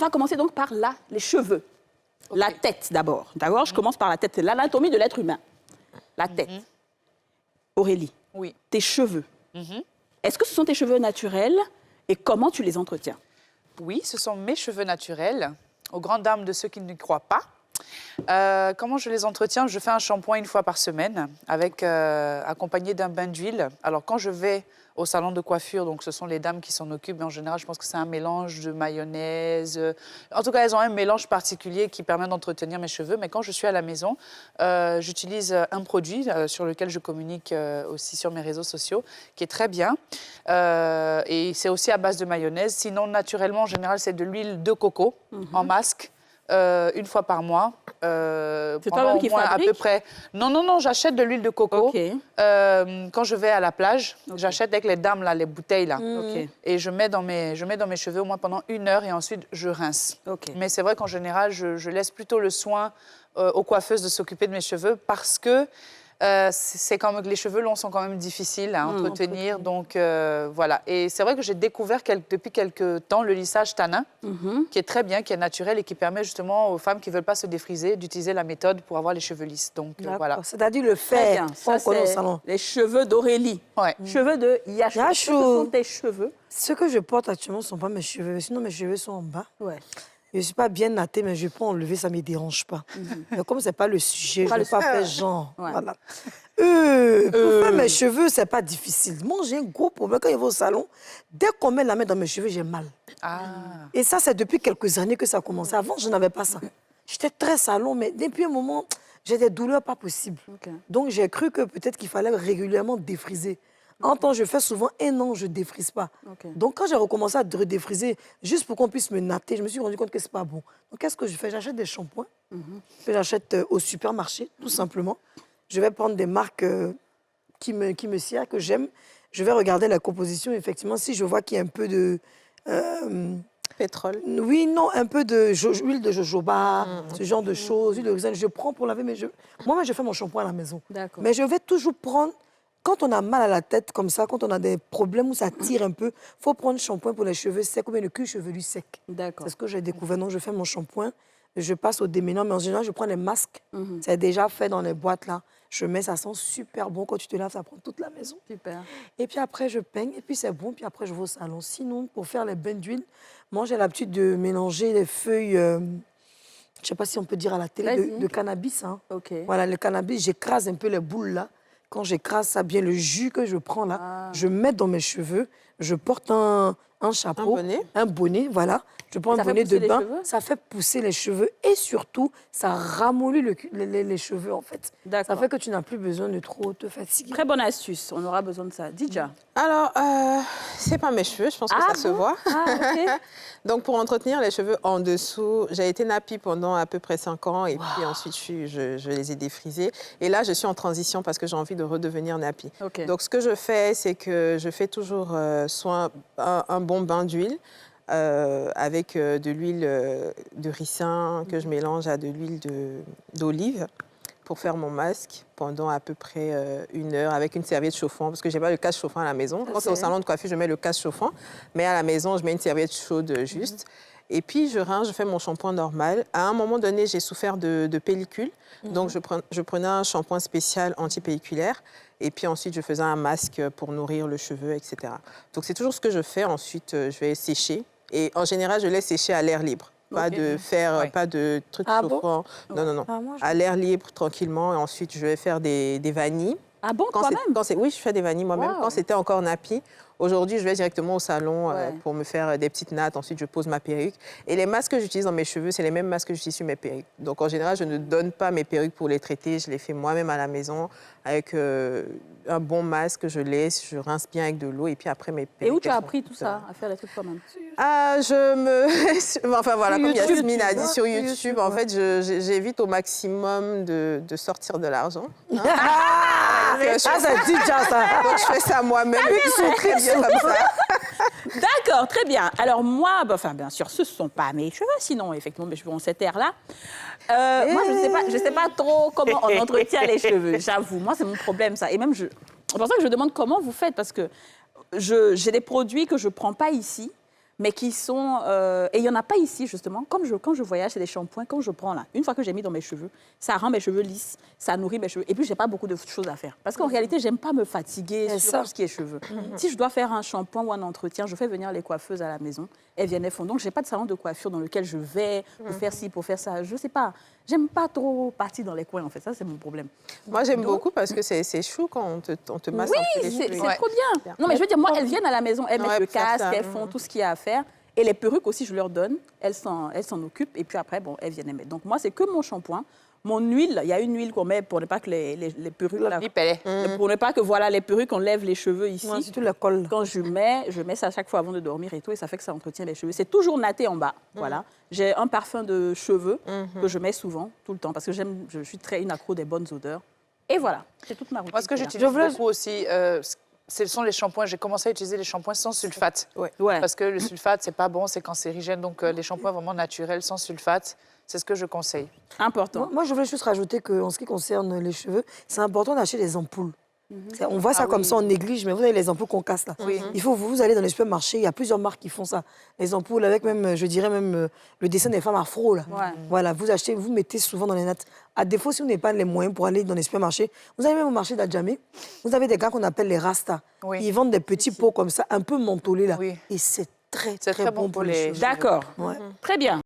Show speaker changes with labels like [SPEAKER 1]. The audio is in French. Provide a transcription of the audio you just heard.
[SPEAKER 1] va commencer donc par les cheveux. Okay. La tête d'abord. D'abord, je commence par la tête. C'est l'anatomie de l'être humain. La tête. Aurélie,
[SPEAKER 2] oui.
[SPEAKER 1] Tes cheveux. Est-ce que ce sont tes cheveux naturels et comment tu les entretiens?
[SPEAKER 2] Oui, ce sont mes cheveux naturels, aux grandes dames de ceux qui ne croient pas. Comment je les entretiens? Je fais un shampoing une fois par semaine, accompagné d'un bain d'huile. Alors, quand je vais au salon de coiffure, donc ce sont les dames qui s'en occupent, mais en général, je pense que c'est un mélange de mayonnaise. En tout cas, elles ont un mélange particulier qui permet d'entretenir mes cheveux. Mais quand je suis à la maison, j'utilise un produit sur lequel je communique aussi sur mes réseaux sociaux, qui est très bien. Et c'est aussi à base de mayonnaise. Sinon, naturellement, en général, c'est de l'huile de coco en masque. Une fois par mois.
[SPEAKER 1] C'est toi-même qui fabrique?
[SPEAKER 2] À peu près. Non, j'achète de l'huile de coco.
[SPEAKER 1] Okay.
[SPEAKER 2] Quand je vais à la plage, j'achète avec les dames, là, les bouteilles. Là. Et je mets dans mes cheveux au moins pendant 1 heure et ensuite je rince. Mais c'est vrai qu'en général, je laisse plutôt le soin aux coiffeuses de s'occuper de mes cheveux parce que c'est quand même que les cheveux longs sont quand même difficiles à entretenir, donc voilà. Et c'est vrai que j'ai découvert depuis quelques temps le lissage tannin, qui est très bien, qui est naturel et qui permet justement aux femmes qui ne veulent pas se défriser d'utiliser la méthode pour avoir les cheveux lisses. Donc voilà.
[SPEAKER 3] C'est-à-dire le fer,
[SPEAKER 1] ça c'est au salon. Les cheveux d'Aurélie. Cheveux de Yachou. Ce sont tes cheveux.
[SPEAKER 3] Ce que je porte actuellement ne sont pas mes cheveux, sinon mes cheveux sont en bas. Je ne suis pas bien nattée, mais je peux enlever, ça ne me dérange pas. Mais comme ce n'est pas le sujet, je ne vais pas faire genre. Voilà. Pour faire mes cheveux, ce n'est pas difficile. Moi, j'ai un gros problème quand je vais au salon. Dès qu'on met la main dans mes cheveux, j'ai mal. Et ça, c'est depuis quelques années que ça a commencé. Avant, je n'avais pas ça. J'étais très salon, mais depuis un moment, j'ai des douleurs pas possibles. Donc, j'ai cru que peut-être qu'il fallait régulièrement défriser. En temps, je fais souvent 1 an, je ne défrise pas. Donc, quand j'ai recommencé à redéfriser, juste pour qu'on puisse me natter, je me suis rendu compte que ce n'est pas bon. Donc, qu'est-ce que je fais? J'achète des shampoings que j'achète au supermarché, tout simplement. Je vais prendre des marques qui me sied, que j'aime. Je vais regarder la composition. Effectivement, si je vois qu'il y a un peu de...
[SPEAKER 4] pétrole?
[SPEAKER 3] Oui, non, un peu d'huile de jojoba, ce genre de choses, huile de ricin. Je prends pour laver mes cheveux. Moi, je fais mon shampoing à la maison. Mais je vais toujours prendre... Quand on a mal à la tête comme ça, quand on a des problèmes où ça tire un peu, il faut prendre shampoing pour les cheveux secs ou bien le cuir chevelu sec. C'est ce que j'ai découvert. Donc, je fais mon shampoing, je passe au déménant, mais en général, je prends les masques. C'est déjà fait dans les boîtes, là. Je mets, ça sent super bon. Quand tu te laves, ça prend toute la maison.
[SPEAKER 1] Super.
[SPEAKER 3] Et puis après, je peigne, et puis c'est bon, puis après, je vais au salon. Sinon, pour faire les bains d'huile, moi, j'ai l'habitude de mélanger les feuilles... je ne sais pas si on peut dire à la télé, de cannabis. Hein. Voilà, le cannabis, j'écrase un peu les boules, là. Quand j'écrase ça bien, le jus que je prends là, je mets dans mes cheveux, je porte un chapeau, un bonnet, voilà. Je prends un bonnet de bain, ça fait pousser les cheveux et surtout, ça ramollit les cheveux en fait. Ça fait que tu n'as plus besoin de trop te fatiguer.
[SPEAKER 1] Très bonne astuce, on aura besoin de ça. Dija.
[SPEAKER 4] Alors, c'est pas mes cheveux, je pense que ça se voit. Donc, pour entretenir les cheveux en dessous, j'ai été nappie pendant à peu près 5 ans et puis ensuite, je les ai défrisés. Et là, je suis en transition parce que j'ai envie de redevenir nappie. Donc, ce que je fais, c'est que je fais toujours soit un bon bain d'huile avec de l'huile de ricin que je mélange à de l'huile d'olive pour faire mon masque pendant à peu près 1 heure avec une serviette chauffante, parce que je n'ai pas le cache chauffant à la maison. Quand c'est au salon de coiffure, je mets le cache chauffant, mais à la maison, je mets une serviette chaude juste. Et puis, je rince, je fais mon shampoing normal. À un moment donné, j'ai souffert de pellicule, donc je prenais un shampoing spécial anti-pelliculaire, et puis ensuite, je faisais un masque pour nourrir le cheveu, etc. Donc, c'est toujours ce que je fais. Ensuite, je vais sécher, et en général, je laisse sécher à l'air libre. Pas de faire, pas de trucs chauffants. Non. À l'air libre, tranquillement. Et ensuite, je vais faire des vanilles.
[SPEAKER 1] Ah bon, quand même?
[SPEAKER 4] Oui, je fais des vanilles moi-même. Quand c'était encore nappie. Aujourd'hui, je vais directement au salon pour me faire des petites nattes. Ensuite, je pose ma perruque. Et les masques que j'utilise dans mes cheveux, c'est les mêmes masques que j'utilise sur mes perruques. Donc, en général, je ne donne pas mes perruques pour les traiter. Je les fais moi-même à la maison avec un bon masque. Je laisse, je rince bien avec de l'eau. Et puis après, mes perruques...
[SPEAKER 1] Et où tu as appris tout ça, à faire les trucs toi-même?
[SPEAKER 4] Enfin, voilà, comme Yasmine a dit sur YouTube, en fait, j'évite au maximum de sortir de l'argent.
[SPEAKER 3] C'est déjà ça.
[SPEAKER 4] Donc, je fais ça moi-même. Ils sont très bien comme ça.
[SPEAKER 1] D'accord, très bien. Alors moi, bien sûr, ce ne sont pas mes cheveux, sinon, effectivement, mes cheveux ont cette air-là. Moi, je ne sais pas trop comment on entretient les cheveux, j'avoue. Moi, c'est mon problème, ça. Et même, c'est pour ça que je demande comment vous faites, parce que j'ai des produits que je ne prends pas ici, mais qui sont... et il n'y en a pas ici, justement. Quand je voyage, c'est des shampoings, quand je prends là, une fois que j'ai mis dans mes cheveux, ça rend mes cheveux lisses, ça nourrit mes cheveux. Et puis, je n'ai pas beaucoup de choses à faire. Parce qu'en réalité, je n'aime pas me fatiguer sur tout ce qui est cheveux. Si je dois faire un shampoing ou un entretien, je fais venir les coiffeuses à la maison. Elles viennent, elles font. Donc, je n'ai pas de salon de coiffure dans lequel je vais pour faire ci, pour faire ça. Je ne sais pas. J'aime pas trop partir dans les coins, en fait. Ça, c'est mon problème.
[SPEAKER 4] Moi, j'aime beaucoup parce que c'est chou quand on te masse un peu les cheveux.
[SPEAKER 1] Oui, c'est trop bien. Non, mais je veux dire, moi, elles viennent à la maison, elles mettent le casque, elles font tout ce qu'il y a à faire. Et les perruques aussi, je leur donne. Elles s'en occupent. Et puis après, bon, elles viennent les mettre. Donc, moi, c'est que mon shampoing. Mon huile, il y a une huile qu'on met pour ne pas que les perruques... Pour ne pas que, voilà, les perruques, on lève les cheveux ici.
[SPEAKER 3] Ouais, surtout la colle.
[SPEAKER 1] Quand je mets ça à chaque fois avant de dormir et tout. Et ça fait que ça entretient les cheveux. C'est toujours natté en bas. Voilà. J'ai un parfum de cheveux que je mets souvent, tout le temps. Parce que je suis une accro des bonnes odeurs. Et voilà. C'est toute ma routine.
[SPEAKER 2] Moi, ce que j'utilise beaucoup aussi... ce sont les shampoings. J'ai commencé à utiliser les shampoings sans sulfate.
[SPEAKER 1] Ouais.
[SPEAKER 2] Parce que le sulfate, c'est pas bon, c'est cancérigène. Donc, les shampoings vraiment naturels, sans sulfate, c'est ce que je conseille.
[SPEAKER 1] Important.
[SPEAKER 3] Moi, je voulais juste rajouter qu'en ce qui concerne les cheveux, c'est important d'acheter des ampoules. On voit ça comme ça, on néglige, mais vous avez les ampoules qu'on casse là. Il faut vous allez dans les supermarchés, il y a plusieurs marques qui font ça. Les ampoules avec même, je dirais même le dessin des femmes afro là. Voilà, vous achetez, vous mettez souvent dans les nattes. À défaut, si vous n'avez pas les moyens pour aller dans les supermarchés, vous avez même au marché d'Adjamé, vous avez des gars qu'on appelle les Rastas. Ils vendent des petits pots comme ça, un peu mentholés là. Et c'est très bon pour les cheveux.
[SPEAKER 1] D'accord. Très bien.